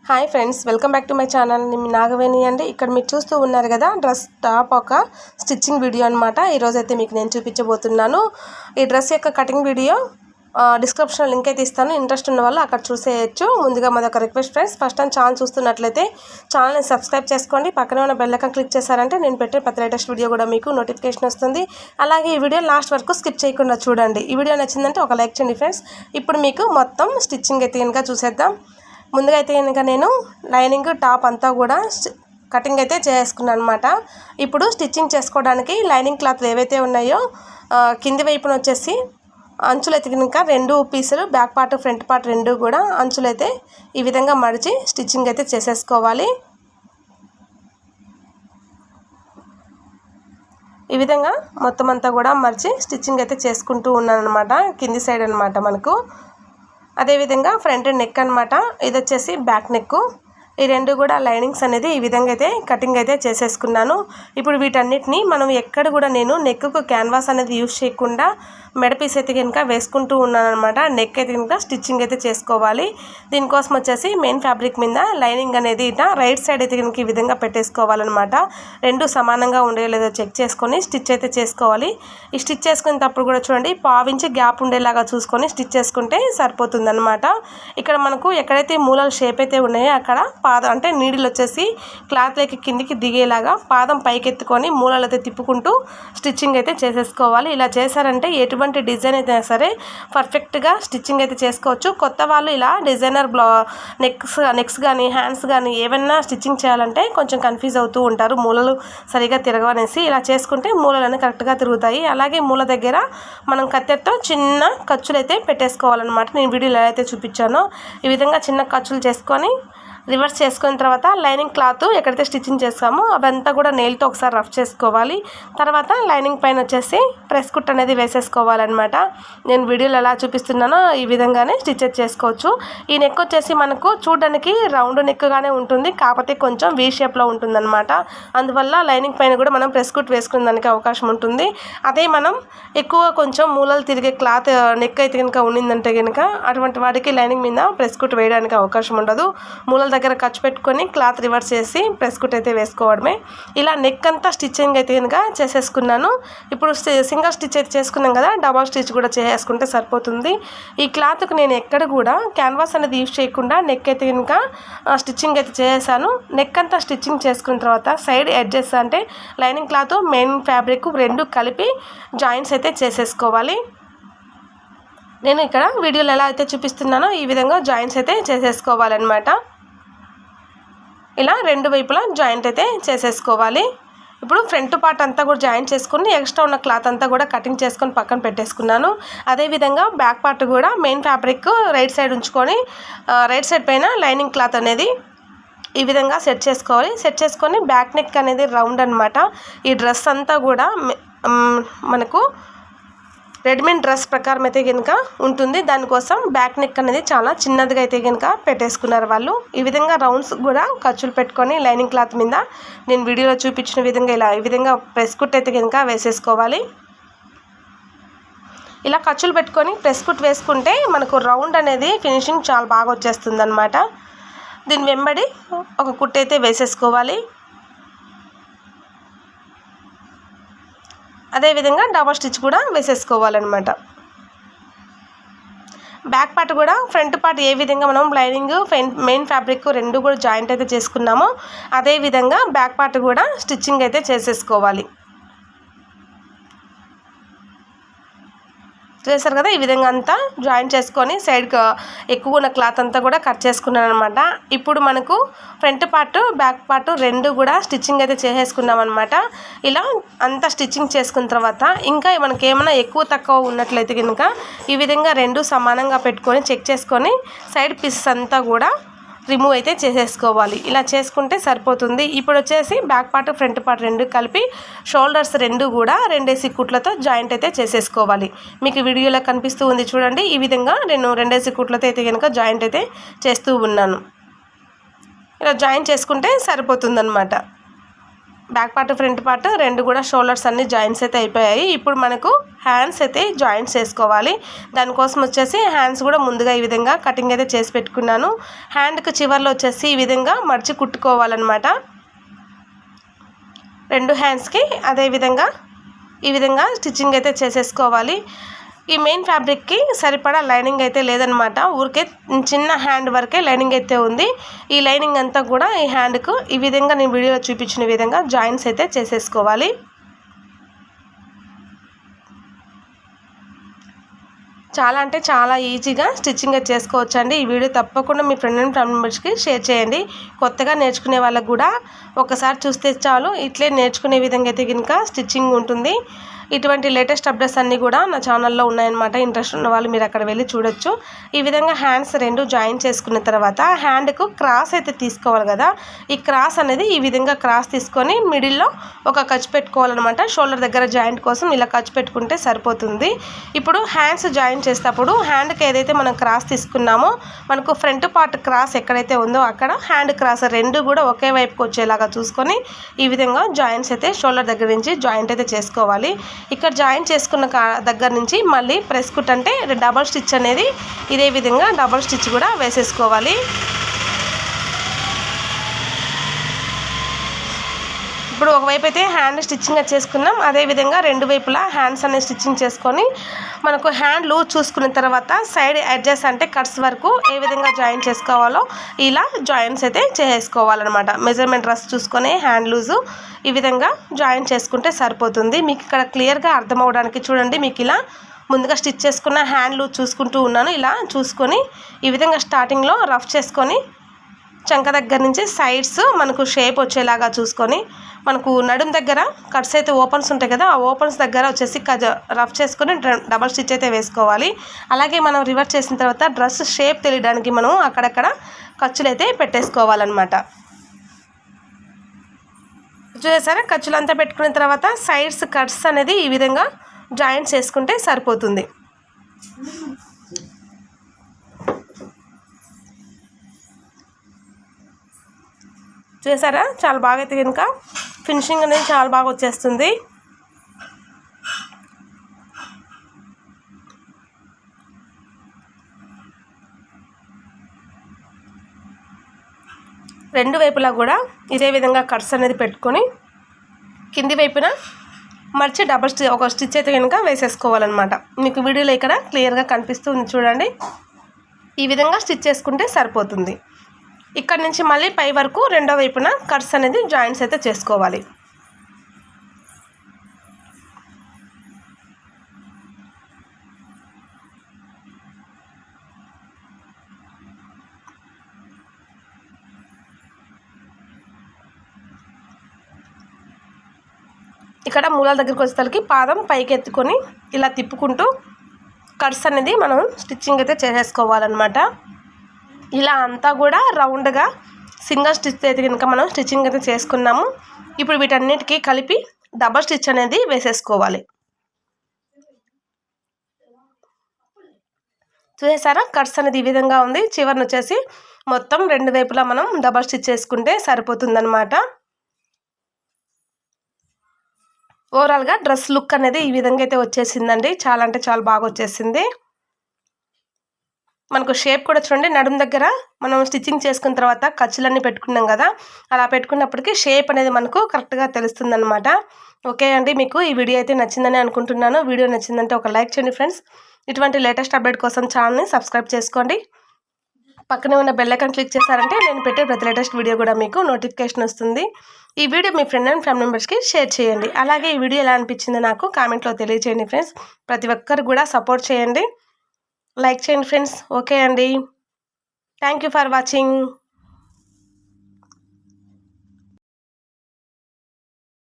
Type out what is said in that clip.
Hi friends, welcome back to my channel. నేను నాగవేణి అండి. ఇక్కడ మీరు చూస్తూ ఉన్నారు కదా, డ్రెస్ టాప్ ఒక స్టిచ్చింగ్ వీడియో అనమాట. ఈరోజైతే మీకు నేను చూపించబోతున్నాను. ఈ డ్రెస్ యొక్క కటింగ్ వీడియో డిస్క్రిప్షన్ లింక్ అయితే ఇస్తాను. ఇంట్రెస్ట్ ఉన్న వాళ్ళు అక్కడ చూసేయచ్చు. ముందుగా మాదొక request friends, first time channel చూస్తున్నట్లయితే ఛానల్ని సబ్స్క్రైబ్ చేసుకోండి. పక్కనే ఉన్న బెల్ ఐకాన్ క్లిక్ చేశారంటే నేను పెట్టే ప్రతి లేటెస్ట్ వీడియో కూడా మీకు నోటిఫికేషన్ వస్తుంది. అలాగే ఈ వీడియో లాస్ట్ వరకు స్కిప్ చేయకుండా చూడండి. ఈ వీడియో నచ్చిందంటే ఒక లైక్ చేయండి ఫ్రెండ్స్. ఇప్పుడు మీకు మొత్తం స్టిచ్చింగ్ అయితే కనుక చూసేద్దాం. ముందుగా అయితే కనుక నేను లైనింగ్ టాప్ అంతా కూడా కటింగ్ అయితే చేసుకున్నాను అనమాట. ఇప్పుడు స్టిచ్చింగ్ చేసుకోవడానికి లైనింగ్ క్లాత్లు ఏవైతే ఉన్నాయో కింది వైపున వచ్చేసి అంచులు అయితే కనుక 2 పీసులు, బ్యాక్ పార్ట్ ఫ్రంట్ పార్ట్ 2 కూడా అంచులు అయితే ఈ విధంగా మడిచి స్టిచ్చింగ్ అయితే చేసేసుకోవాలి. ఈ విధంగా మొత్తం అంతా కూడా మడిచి స్టిచ్చింగ్ అయితే చేసుకుంటూ ఉన్నాను అనమాట. కింది సైడ్ అనమాట మనకు. అదేవిధంగా ఫ్రంట్ నెక్ అనమాట, ఇది వచ్చేసి బ్యాక్ నెక్. ఈ 2 కూడా లైనింగ్స్ అనేది ఈ విధంగా అయితే కటింగ్ అయితే చేసేసుకున్నాను. ఇప్పుడు వీటన్నిటిని మనం ఎక్కడ కూడా నేను నెక్కు క్యాన్వాస్ అనేది యూజ్ చేయకుండా మెడ పీస్ అయితే కనుక వేసుకుంటూ ఉన్నాను అనమాట. నెక్ అయితే కనుక స్టిచ్చింగ్ అయితే చేసుకోవాలి. దీనికోసం వచ్చేసి మెయిన్ ఫ్యాబ్రిక్ మీద లైనింగ్ అనేది ఇట రైట్ సైడ్ అయితే కనుక ఈ విధంగా పెట్టేసుకోవాలన్నమాట. 2 సమానంగా ఉండేదో లేదో చెక్ చేసుకొని స్టిచ్ అయితే చేసుకోవాలి. ఈ స్టిచ్ చేసుకునేటప్పుడు కూడా చూడండి, 1/2 ఇంచ్ గ్యాప్ ఉండేలాగా చూసుకొని స్టిచ్ చేసుకుంటే సరిపోతుంది అనమాట. ఇక్కడ మనకు ఎక్కడైతే మూలల షేప్ అయితే ఉన్నాయో అక్కడ పాదం అంటే నీడిల్ వచ్చేసి క్లాత్లోకి కిందికి దిగేలాగా పాదం పైకెత్తుకొని మూలలు అయితే తిప్పుకుంటూ స్టిచ్చింగ్ అయితే చేసేసుకోవాలి. ఇలా చేశారంటే ఎటువంటి డిజైన్ అయితే సరే పర్ఫెక్ట్గా స్టిచ్చింగ్ అయితే చేసుకోవచ్చు. కొత్త వాళ్ళు ఇలా డిజైనర్ నెక్స్ కానీ హ్యాండ్స్ కానీ ఏవైనా స్టిచ్చింగ్ చేయాలంటే కొంచెం కన్ఫ్యూజ్ అవుతూ ఉంటారు. మూలలు సరిగా తిరగవనేసి ఇలా చేసుకుంటే మూలలన్నీ కరెక్ట్గా తిరుగుతాయి. అలాగే మూల దగ్గర మనం కత్తెరతో చిన్న ఖర్చులు అయితే పెట్టేసుకోవాలన్నమాట. నేను వీడియోలో ఎలా అయితే చూపించానో ఈ విధంగా చిన్న ఖర్చులు చేసుకొని రివర్స్ చేసుకున్న తర్వాత లైనింగ్ క్లాత్ ఎక్కడైతే స్టిచ్చింగ్ చేస్తామో అవంతా కూడా నెయిల్తో ఒకసారి రఫ్ చేసుకోవాలి. తర్వాత లైనింగ్ పైన వచ్చేసి ప్రెస్ కుట్ అనేది వేసేసుకోవాలన్నమాట. నేను వీడియోలో ఎలా చూపిస్తున్నానో ఈ విధంగానే స్టిచ్ చేసుకోవచ్చు. ఈ నెక్ వచ్చేసి మనకు చూడడానికి రౌండ్ నెక్గానే ఉంటుంది, కాకపోతే కొంచెం వీ షేప్లో ఉంటుందన్నమాట. అందువల్ల లైనింగ్ పైన కూడా మనం ప్రెస్ కుట్ వేసుకునే దానికి అవకాశం ఉంటుంది. అదే మనం ఎక్కువ కొంచెం మూలలు తిరిగే క్లాత్ నెక్ అయితే కనుక ఉండిందంటే కనుక అటువంటి వాటికి లైనింగ్ మీద ప్రెస్ కుట్ వేయడానికి అవకాశం ఉండదు. మూలల దగ్గర ఖర్చు పెట్టుకొని క్లాత్ రివర్స్ చేసి ప్రెస్ కుట్ అయితే వేసుకోవడమే. ఇలా నెక్ అంతా స్టిచ్చింగ్ అయితే కనుక చేసేసుకున్నాను. ఇప్పుడు సింగిల్ స్టిచ్ అయితే చేసుకున్నాం కదా, డబల్ స్టిచ్ కూడా చేసుకుంటే సరిపోతుంది. ఈ క్లాత్కి నేను ఎక్కడ కూడా క్యాన్వాస్ అనేది యూజ్ చేయకుండా నెక్ అయితే కనుక స్టిచ్చింగ్ అయితే చేసేసాను. నెక్ అంతా స్టిచ్చింగ్ చేసుకున్న తర్వాత సైడ్ ఎడ్జెస్ అంటే లైనింగ్ క్లాత్ మెయిన్ ఫ్యాబ్రిక్ 2 కలిపి జాయింట్స్ అయితే చేసేసుకోవాలి. నేను ఇక్కడ వీడియోలో ఎలా అయితే చూపిస్తున్నానో ఈ విధంగా జాయింట్స్ అయితే చేసేసుకోవాలన్నమాట. ఇలా 2 వైపులా జాయింట్ అయితే చేసేసుకోవాలి. ఇప్పుడు ఫ్రంట్ పార్ట్ అంతా కూడా జాయింట్ చేసుకుని ఎక్స్ట్రా ఉన్న క్లాత్ అంతా కూడా కటింగ్ చేసుకొని పక్కన పెట్టేసుకున్నాను. అదేవిధంగా బ్యాక్ పార్ట్ కూడా మెయిన్ ఫ్యాబ్రిక్ రైట్ సైడ్ ఉంచుకొని రైట్ సైడ్ పైన లైనింగ్ క్లాత్ అనేది ఈ విధంగా సెట్ చేసుకోవాలి. సెట్ చేసుకొని బ్యాక్ నెక్ అనేది రౌండ్ అనమాట. ఈ డ్రెస్ అంతా కూడా మనకు రెడీమేడ్ డ్రెస్ ప్రకారం అయితే కనుక ఉంటుంది. దానికోసం బ్యాక్ నెక్ అనేది చాలా చిన్నదిగా అయితే కనుక పెట్టేసుకున్నారు వాళ్ళు. ఈ విధంగా రౌండ్స్ కూడా ఖర్చులు పెట్టుకొని లైనింగ్ క్లాత్ మీద నేను వీడియోలో చూపించిన విధంగా ఈ విధంగా ప్రెస్ కుట్ అయితే కనుక వేసేసుకోవాలి. ఇలా ఖర్చులు పెట్టుకొని ప్రెస్ కుట్ వేసుకుంటే మనకు రౌండ్ అనేది ఫినిషింగ్ చాలా బాగా వచ్చేస్తుంది అనమాట. దీని వెంబడి ఒక కుట్ అయితే వేసేసుకోవాలి. అదేవిధంగా డబల్ స్టిచ్ కూడా వేసేసుకోవాలన్నమాట. బ్యాక్ పార్ట్ కూడా ఫ్రంట్ పార్ట్ ఏ విధంగా మనం లైనింగ్ మెయిన్ ఫ్యాబ్రిక్ 2 కూడా జాయింట్ అయితే చేసుకున్నామో అదేవిధంగా బ్యాక్ పార్ట్ కూడా స్టిచ్చింగ్ అయితే చేసేసుకోవాలి. చేశారు కదా, ఈ విధంగా అంతా జాయింట్ చేసుకొని సైడ్ ఎక్కువ ఉన్న క్లాత్ అంతా కూడా కట్ చేసుకున్నాను అనమాట. ఇప్పుడు మనకు ఫ్రంట్ పార్ట్ బ్యాక్ పార్ట్ 2 కూడా స్టిచ్చింగ్ అయితే చేసేసుకున్నాం అనమాట. ఇలా అంతా స్టిచ్చింగ్ చేసుకున్న తర్వాత ఇంకా మనకి ఏమైనా ఎక్కువ తక్కువ ఉన్నట్లయితే కనుక ఈ విధంగా 2 సమానంగా పెట్టుకొని చెక్ చేసుకొని సైడ్ పీసెస్ అంతా కూడా రిమూవ్ అయితే చేసేసుకోవాలి. ఇలా చేసుకుంటే సరిపోతుంది. ఇప్పుడు వచ్చేసి బ్యాక్ పార్ట్ ఫ్రంట్ పార్ట్ 2 కలిపి షోల్డర్స్ 2 కూడా 2 కుట్లతో జాయింట్ అయితే చేసేసుకోవాలి. మీకు వీడియోలో కనిపిస్తూ ఉంది చూడండి. ఈ విధంగా నేను 2 కుట్లతో అయితే కనుక జాయింట్ అయితే చేస్తూ ఉన్నాను. ఇలా జాయింట్ చేసుకుంటే సరిపోతుందన్నమాట. బ్యాక్ పార్ట్ ఫ్రంట్ పార్ట్ రెండు కూడా షోల్డర్స్ అన్ని జాయింట్స్ అయితే అయిపోయాయి. ఇప్పుడు మనకు హ్యాండ్స్ అయితే జాయింట్స్ చేసుకోవాలి. దానికోసం వచ్చేసి హ్యాండ్స్ కూడా ముందుగా ఈ విధంగా కటింగ్ అయితే చేసి పెట్టుకున్నాను. హ్యాండ్కి చివర్లో వచ్చేసి ఈ విధంగా మడిచి కుట్టుకోవాలన్నమాట. రెండు హ్యాండ్స్కి అదేవిధంగా ఈ విధంగా స్టిచ్చింగ్ అయితే చేసేసుకోవాలి. ఈ మెయిన్ ఫ్యాబ్రిక్కి సరిపడా లైనింగ్ అయితే లేదనమాట. ఊరికే చిన్న హ్యాండ్ వరకే లైనింగ్ అయితే ఉంది. ఈ లైనింగ్ అంతా కూడా ఈ హ్యాండ్కు ఈ విధంగా నేను వీడియోలో చూపించిన విధంగా జాయింట్స్ అయితే చేసేసుకోవాలి. చాలా అంటే చాలా ఈజీగా స్టిచ్చింగ్ అయితే చేసుకోవచ్చండి. ఈ వీడియో తప్పకుండా మీ ఫ్రెండ్ అండ్ ఫ్యామిలీ మెంబర్స్కి షేర్ చేయండి. కొత్తగా నేర్చుకునే వాళ్ళకు కూడా ఒకసారి చూస్తే చాలు ఇట్లే నేర్చుకునే విధంగా అయితే కనుక స్టిచ్చింగ్ ఉంటుంది. ఇటువంటి లేటెస్ట్ అప్డేట్స్ అన్నీ కూడా నా ఛానల్లో ఉన్నాయన్నమాట. ఇంట్రెస్ట్ ఉన్న వాళ్ళు మీరు అక్కడ వెళ్ళి చూడొచ్చు. ఈ విధంగా హ్యాండ్స్ రెండు జాయిన్ చేసుకున్న తర్వాత హ్యాండ్కు క్రాస్ అయితే తీసుకోవాలి కదా. ఈ క్రాస్ అనేది ఈ విధంగా క్రాస్ తీసుకొని మిడిల్లో ఒక ఖర్చు పెట్టుకోవాలన్నమాట. షోల్డర్ దగ్గర జాయింట్ కోసం ఇలా ఖర్చు పెట్టుకుంటే సరిపోతుంది. ఇప్పుడు హ్యాండ్స్ జాయిన్ చేసేటప్పుడు హ్యాండ్కి ఏదైతే మనం క్రాస్ తీసుకున్నామో మనకు ఫ్రంట్ పార్ట్ క్రాస్ ఎక్కడైతే ఉందో అక్కడ హ్యాండ్ క్రాస్ రెండు కూడా ఒకే వైపుకి వచ్చేలాగా చూసుకొని ఈ విధంగా జాయింట్స్ అయితే షోల్డర్ దగ్గర నుంచి జాయింట్ అయితే చేసుకోవాలి. ఇక్కడ జాయిన్ చేసుకున్న దగ్గర నుంచి మళ్ళీ ప్రెస్ కుట్ అంటే డబల్ స్టిచ్ అనేది ఇదే విధంగా డబల్ స్టిచ్ కూడా వేసేసుకోవాలి. ఇప్పుడు ఒకవైపు అయితే హ్యాండ్ స్టిచ్చింగ్ చేసుకున్నాం. అదేవిధంగా రెండు వైపులా హ్యాండ్స్ అనేది స్టిచ్చింగ్ చేసుకొని మనకు హ్యాండ్ లూజ్ చూసుకున్న తర్వాత సైడ్ ఎడ్జెస్ అంటే కట్స్ వరకు ఏ విధంగా జాయిన్ చేసుకోవాలో ఇలా జాయింట్స్ అయితే చేసుకోవాలన్నమాట. మెజర్మెంట్ డ్రెస్ చూసుకొని హ్యాండ్ లూజు ఈ విధంగా జాయిన్ చేసుకుంటే సరిపోతుంది. మీకు ఇక్కడ క్లియర్గా అర్థం అవ్వడానికి చూడండి. మీకు ఇలా ముందుగా స్టిచ్ చేసుకున్న హ్యాండ్ లూజ్ చూసుకుంటూ ఉన్నాను. ఇలా చూసుకొని ఈ విధంగా స్టార్టింగ్లో రఫ్ చేసుకొని చంక దగ్గర నుంచి సైడ్స్ మనకు షేప్ వచ్చేలాగా చూసుకొని మనకు నడుం దగ్గర కట్స్ అయితే ఓపెన్స్ ఉంటాయి కదా, ఆ ఓపెన్స్ దగ్గర వచ్చేసి రఫ్ చేసుకొని డబల్ స్టిచ్ అయితే వేసుకోవాలి. అలాగే మనం రివర్స్ చేసిన తర్వాత డ్రెస్ షేప్ తెలియడానికి మనం అక్కడక్కడ ఖర్చులు అయితే పెట్టేసుకోవాలన్నమాట. చూసారా, ఖర్చులంతా పెట్టుకున్న తర్వాత సైడ్స్ కట్స్ అనేది ఈ విధంగా జాయింట్స్ చేసుకుంటే సరిపోతుంది. చూసారా, చాలా బాగా అయితే కనుక ఫినిషింగ్ అనేది చాలా బాగా వచ్చేస్తుంది. రెండు వైపులా కూడా ఇదే విధంగా కట్స్ అనేది పెట్టుకొని కింది వైపున మర్చి డబల్ స్టిచ్ ఒక స్టిచ్ అయితే కనుక వేసేసుకోవాలన్నమాట. మీకు వీడియోలో ఇక్కడ క్లియర్గా కనిపిస్తుంది చూడండి. ఈ విధంగా స్టిచ్ చేసుకుంటే సరిపోతుంది. ఇక్కడ నుంచి మళ్ళీ పై వరకు రెండో వైపున కట్స్ అనేది జాయింట్స్ అయితే చేసుకోవాలి. ఇక్కడ మూలాల దగ్గరికి వచ్చేసరికి పాదం పైకి ఎత్తుకొని ఇలా తిప్పుకుంటూ కట్స్ అనేది మనం స్టిచ్చింగ్ అయితే చేసేసుకోవాలన్నమాట. ఇలా అంతా కూడా రౌండ్గా సింగిల్ స్టిచ్ అయితే కనుక మనం స్టిచ్చింగ్ అయితే చేసుకున్నాము. ఇప్పుడు వీటన్నిటికీ కలిపి డబల్ స్టిచ్ అనేది వేసేసుకోవాలి. చూసారా, కట్స్ అనేది ఈ విధంగా ఉంది. చివరిని వచ్చేసి మొత్తం రెండు వైపులా మనం డబల్ స్టిచ్ చేసుకుంటే సరిపోతుందన్నమాట. ఓవరాల్గా డ్రెస్ లుక్ అనేది ఈ విధంగా అయితే వచ్చేసిందండి. చాలా అంటే చాలా బాగా వచ్చేసింది. మనకు షేప్ కూడా చూడండి, నడుం దగ్గర మనం స్టిచ్చింగ్ చేసుకున్న తర్వాత ఖర్చులన్నీ పెట్టుకున్నాం కదా, అలా పెట్టుకున్నప్పటికీ షేప్ అనేది మనకు కరెక్ట్గా తెలుస్తుంది అనమాట. ఓకే అండి, మీకు ఈ వీడియో అయితే నచ్చిందని అనుకుంటున్నాను. వీడియో నచ్చిందంటే ఒక లైక్ చేయండి ఫ్రెండ్స్. ఇటువంటి లేటెస్ట్ అప్డేట్ కోసం ఛానల్ని సబ్స్క్రైబ్ చేసుకోండి. పక్కనే ఉన్న బెల్ ఐకాన్ క్లిక్ చేశారంటే నేను పెట్టే ప్రతి లేటెస్ట్ వీడియో కూడా మీకు నోటిఫికేషన్ వస్తుంది. ఈ video me friend and family మెంబర్స్కి షేర్ చేయండి. అలాగే ఈ వీడియో ఎలా అనిపించిందో నాకు కామెంట్లో తెలియజేయండి ఫ్రెండ్స్. ప్రతి ఒక్కరు కూడా సపోర్ట్ చేయండి, లైక్ చేయండి ఫ్రెండ్స్. ఓకే అండి, థ్యాంక్ యూ ఫర్ వాచింగ్.